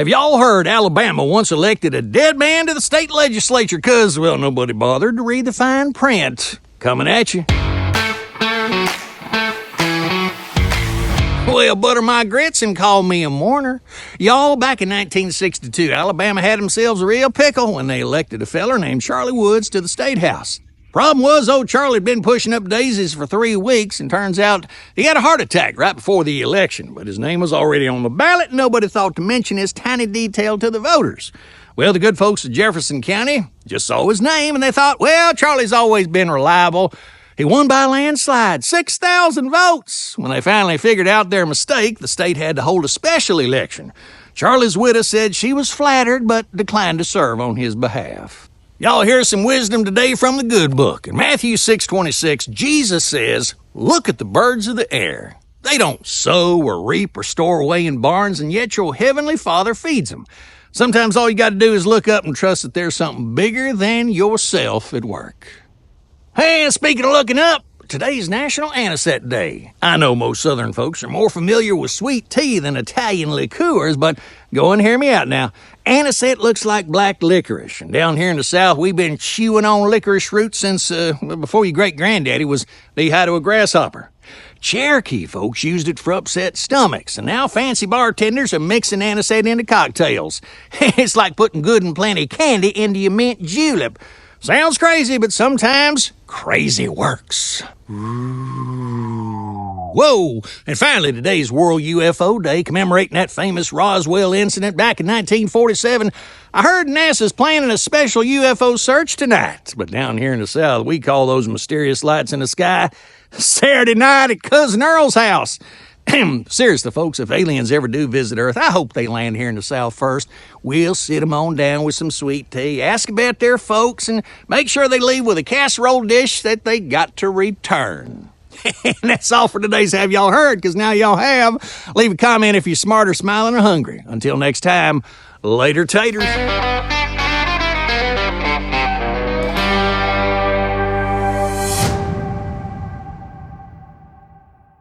Have y'all heard Alabama once elected a dead man to the state legislature because, well, nobody bothered to read the fine print? Coming at you. Well, butter my grits and call me a mourner. Y'all, back in 1962, Alabama had themselves a real pickle when they elected a feller named Charlie Woods to the state house. Problem was, old Charlie had been pushing up daisies for 3 weeks, and turns out he had a heart attack right before the election, but his name was already on the ballot, and nobody thought to mention his tiny detail to the voters. Well, the good folks of Jefferson County just saw his name, and they thought, well, Charlie's always been reliable. He won by a landslide, 6,000 votes. When they finally figured out their mistake, the state had to hold a special election. Charlie's widow said she was flattered, but declined to serve on his behalf. Y'all, here's some wisdom today from the good book. In Matthew 6:26, Jesus says, look at the birds of the air. They don't sow or reap or store away in barns, and yet your heavenly Father feeds them. Sometimes all you got to do is look up and trust that there's something bigger than yourself at work. Hey, speaking of looking up, today's National Anisette Day. I know most Southern folks are more familiar with sweet tea than Italian liqueurs, but go and hear me out now. Anisette looks like black licorice, and down here in the South, we've been chewing on licorice roots since before your great-granddaddy was knee-high to a grasshopper. Cherokee folks used it for upset stomachs, and now fancy bartenders are mixing anisette into cocktails. It's like putting good and plenty candy into your mint julep. Sounds crazy, but sometimes crazy works. Whoa! And finally, today's World UFO Day, commemorating that famous Roswell incident back in 1947. I heard NASA's planning a special UFO search tonight, but down here in the South, we call those mysterious lights in the sky Saturday night at Cousin Earl's house. Seriously, folks, if aliens ever do visit Earth, I hope they land here in the South first. We'll sit them on down with some sweet tea, ask about their folks, and make sure they leave with a casserole dish that they got to return. And that's all for today's Have Y'all Heard, because now y'all have. Leave a comment if you're smart or smiling or hungry. Until next time, later, taters.